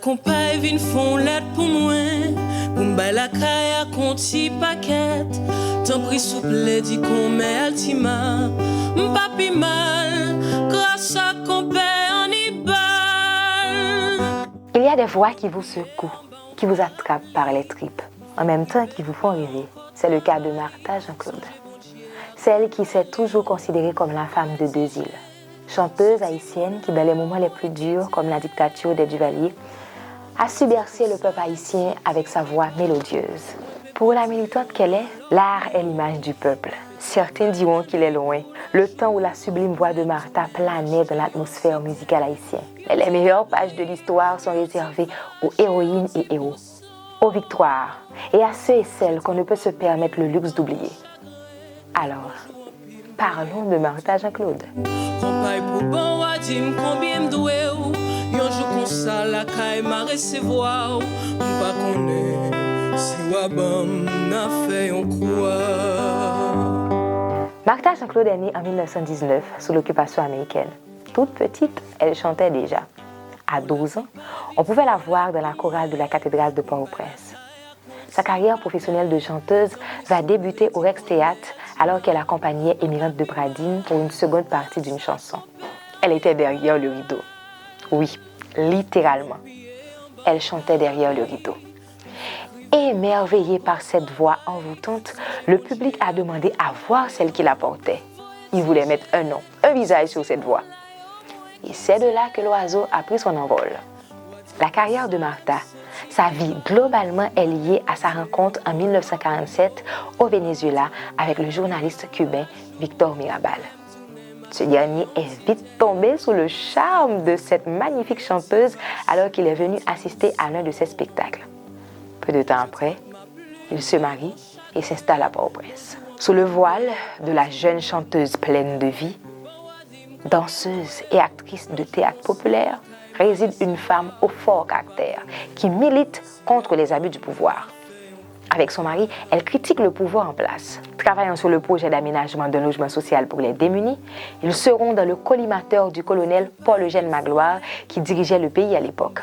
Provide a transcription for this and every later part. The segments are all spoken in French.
compagnie vient font lettre pour moi. Pour m'bailler la caille à conti paquet. Tant pris souple dit qu'on met altima. M'papi mal, grâce à compagnie en ibal. Il y a des voix qui vous secouent, qui vous attrapent par les tripes, en même temps qui vous font rêver. C'est le cas de Martha Jean-Claude. Celle qui s'est toujours considérée comme la femme de deux îles. Chanteuse haïtienne qui, dans les moments les plus durs, comme la dictature des Duvalier, a su bercer le peuple haïtien avec sa voix mélodieuse. Pour la militante qu'elle est, l'art est l'image du peuple. Certains diront qu'il est loin, le temps où la sublime voix de Martha planait dans l'atmosphère musicale haïtienne. Mais les meilleures pages de l'histoire sont réservées aux héroïnes et héros, aux victoires et à ceux et celles qu'on ne peut se permettre le luxe d'oublier. Alors, parlons de Martha Jean-Claude. Compagnie pour bon wadim combien m'doué ou yon jour comme ça la caille m'a recevoir m'pas connaît si wabam n'a fait on croit. Martha Jean-Claude est née en 1919 sous l'occupation américaine. Toute petite, elle chantait déjà. À 12 ans, on pouvait la voir dans la chorale de la cathédrale de Port-au-Prince. Sa carrière professionnelle de chanteuse va débuter au Rex Théâtre alors qu'elle accompagnait Émirante de Pradine pour une seconde partie d'une chanson. Elle était derrière le rideau. Oui, littéralement. Elle chantait derrière le rideau. Émerveillé par cette voix envoûtante, le public a demandé à voir celle qui la portait. Il voulait mettre un nom, un visage sur cette voix. Et c'est de là que l'oiseau a pris son envol. La carrière de Martha, sa vie globalement est liée à sa rencontre en 1947 au Venezuela avec le journaliste cubain Victor Mirabal. Ce dernier est vite tombé sous le charme de cette magnifique chanteuse alors qu'il est venu assister à l'un de ses spectacles. Peu de temps après, il se marie et s'installe à Port-au-Prince. Sous le voile de la jeune chanteuse pleine de vie, danseuse et actrice de théâtre populaire, réside une femme au fort caractère qui milite contre les abus du pouvoir. Avec son mari, elle critique le pouvoir en place. Travaillant sur le projet d'aménagement d'un logement social pour les démunis, ils seront dans le collimateur du colonel Paul-Eugène Magloire qui dirigeait le pays à l'époque.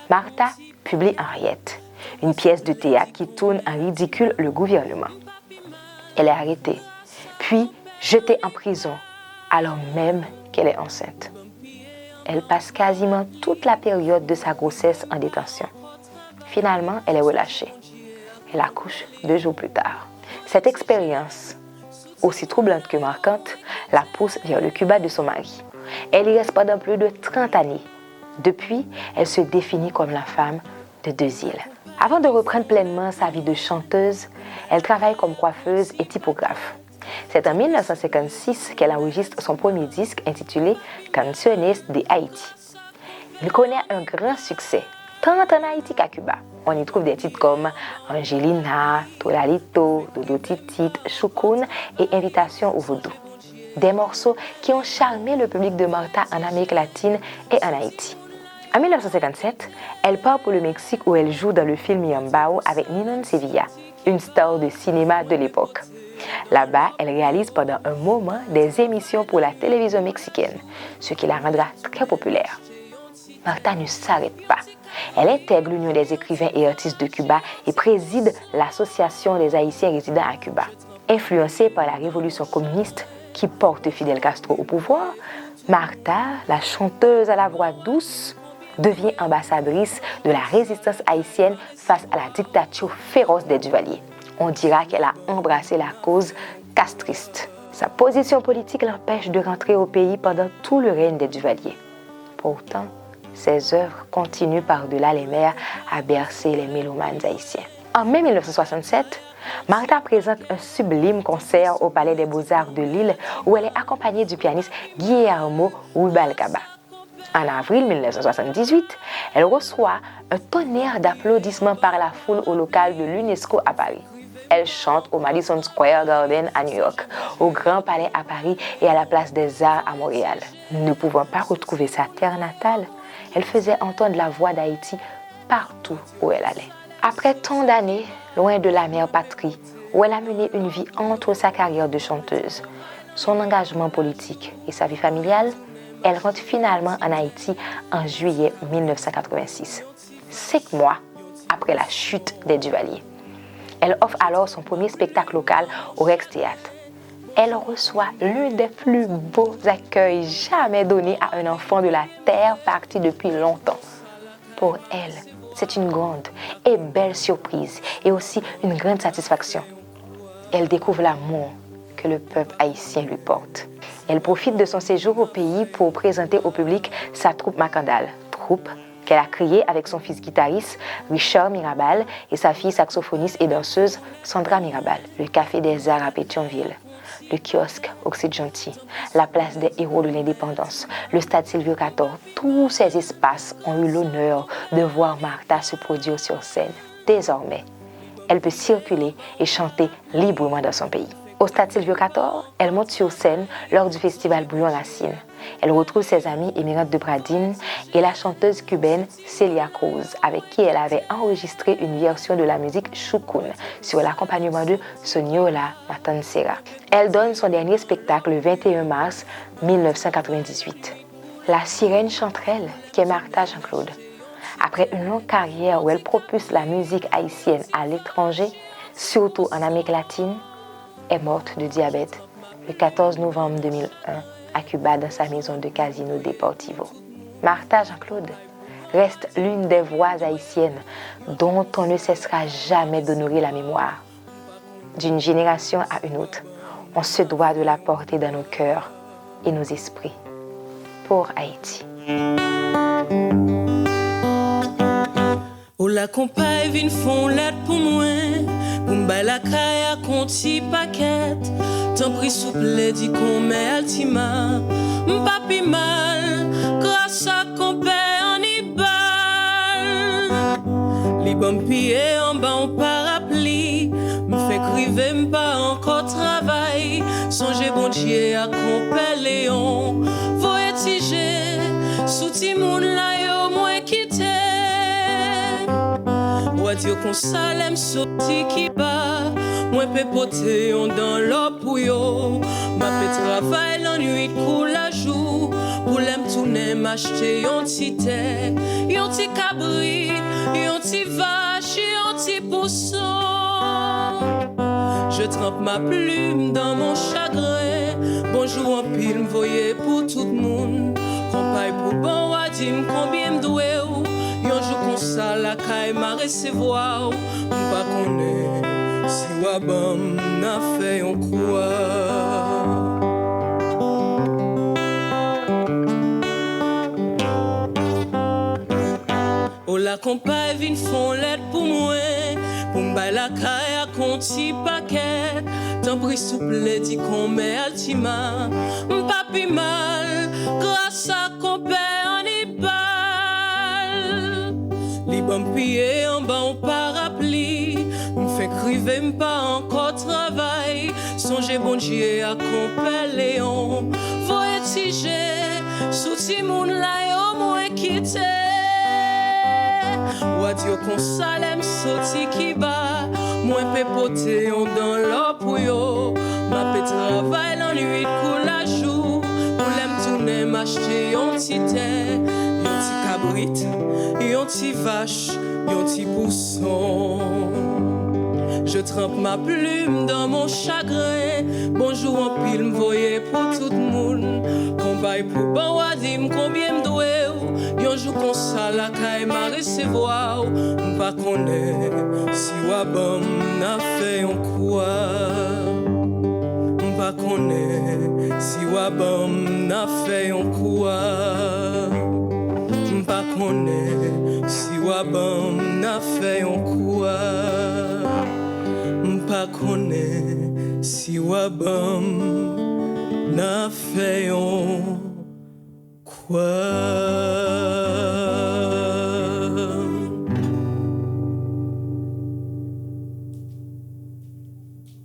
Martha publie Henriette, une pièce de théâtre qui tourne en ridicule le gouvernement. Elle est arrêtée, puis jetée en prison, alors même qu'elle est enceinte. Elle passe quasiment toute la période de sa grossesse en détention. Finalement, elle est relâchée. Elle accouche 2 jours plus tard. Cette expérience, aussi troublante que marquante, la pousse vers le Cuba de son mari. Elle y reste pendant plus de 30 années. Depuis, elle se définit comme la femme de deux îles. Avant de reprendre pleinement sa vie de chanteuse, elle travaille comme coiffeuse et typographe. C'est en 1956 qu'elle enregistre son premier disque intitulé Canciones de Haïti. Il connaît un grand succès, tant en Haïti qu'à Cuba. On y trouve des titres comme Angelina, Tolalito, Dodo Titit, Choukoun et Invitation au Vaudou. Des morceaux qui ont charmé le public de Martha en Amérique latine et en Haïti. En 1957, elle part pour le Mexique où elle joue dans le film Yambao avec Ninon Sevilla, une star de cinéma de l'époque. Là-bas, elle réalise pendant un moment des émissions pour la télévision mexicaine, ce qui la rendra très populaire. Martha ne s'arrête pas. Elle intègre l'Union des écrivains et artistes de Cuba et préside l'Association des Haïtiens résidant à Cuba. Influencée par la révolution communiste qui porte Fidel Castro au pouvoir, Martha, la chanteuse à la voix douce, devient ambassadrice de la résistance haïtienne face à la dictature féroce des Duvalier. On dira qu'elle a embrassé la cause castriste. Sa position politique l'empêche de rentrer au pays pendant tout le règne des Duvalier. Pourtant, ses œuvres continuent par-delà les mers à bercer les mélomanes haïtiens. En mai 1967, Martha présente un sublime concert au Palais des Beaux-Arts de Lille où elle est accompagnée du pianiste Guillermo Rubalcaba. En avril 1978, elle reçoit un tonnerre d'applaudissements par la foule au local de l'UNESCO à Paris. Elle chante au Madison Square Garden à New York, au Grand Palais à Paris et à la Place des Arts à Montréal. Ne pouvant pas retrouver sa terre natale, elle faisait entendre la voix d'Haïti partout où elle allait. Après tant d'années, loin de la mère patrie, où elle a mené une vie entre sa carrière de chanteuse, son engagement politique et sa vie familiale, elle rentre finalement en Haïti en juillet 1986. 5 mois après la chute des Duvalier. Elle offre alors son premier spectacle local au Rex Théâtre. Elle reçoit l'un des plus beaux accueils jamais donnés à un enfant de la terre parti depuis longtemps. Pour elle, c'est une grande et belle surprise et aussi une grande satisfaction. Elle découvre l'amour que le peuple haïtien lui porte. Elle profite de son séjour au pays pour présenter au public sa troupe Macandal, troupe qu'elle a créée avec son fils guitariste Richard Mirabal et sa fille saxophoniste et danseuse Sandra Mirabal. Le Café des Arts à Pétionville, le kiosque Occidgentil, la place des héros de l'indépendance, le stade Sylvio XIV, tous ces espaces ont eu l'honneur de voir Martha se produire sur scène. Désormais, elle peut circuler et chanter librement dans son pays. Au stade Sylvio XIV, elle monte sur scène lors du festival Bouillon Racine. Elle retrouve ses amies Émirate de Pradine et la chanteuse cubaine Celia Cruz, avec qui elle avait enregistré une version de la musique Choukoun sur l'accompagnement de Soniola Matancera. Elle donne son dernier spectacle le 21 mars 1998. La sirène chanterelle, qui est Martha Jean-Claude. Après une longue carrière où elle propulse la musique haïtienne à l'étranger, surtout en Amérique latine, est morte de diabète le 14 novembre 2001 à Cuba dans sa maison de Casino Deportivo. Martha Jean-Claude reste l'une des voix haïtiennes dont on ne cessera jamais d'honorer la mémoire. D'une génération à une autre, on se doit de la porter dans nos cœurs et nos esprits. Pour Haïti. Ou la compagne vin font lettre pour moi, pour m'bay la caille à conti paquet. Tant pris souple dit qu'on met altima, m'papi mal, grâce à qu'on paie en ibal. Les bons pieds en bas en parapluie, m'fait criver m'pas encore travail. Songez bon Dieu à qu'on paie Léon, voyez tiger, sous timoun la yo moins quitté. Dieu qu'on salem sorti qui bat, moi pe poter on dans l'eau pour yo. Ma pe travail la nuit coule la jour, pour l'aime tourner m'acheter yon ti terre, yon ti cabri, yon ti vache, yon ti pousson. Je trempe ma plume dans mon chagrin, bonjour en pile m'voyer pour tout le monde. Compagne pour bon wadim combien m'doué ou. Yon jour comme ça la caille m'a recevoir, m'pas connaît si wabam n'a fait on quoi. Oh la compagne vin font lettre pour moi, pour m'bay la caille à conti paquet. Tant pris souple dit qu'on met altima, m'papi mal, grâce à qu'on paie en ibal. Les bons pieds en bas en parapluie, m'fait criver m'pas encore travail. Songez bon Dieu à qu'on Léon, voyez tiger, sous timoun la yo moins quitté. Ou Dieu qu'on salem sorti qui bat, moins pe poter on dans l'eau pour yo. Ma pe travail la nuit coule la jour, pour l'aime tourner m'acheter yon ti terre, yon ti cabrit, yon ti vache, yon ti pousson. Je trempe ma plume dans mon chagrin, bonjour en pile m'voyer pour tout le monde. Compagne pour bon wadim combien m'doué, yon jour comme ça la caille m'a recevoir, m'pas connaît si wabam n'a fait on quoi. M'pas connaît si wabam n'a fait on quoi. M'pas connaît si wabam n'a fait on quoi. M'pas connaît si wabam n'a fait on quoi.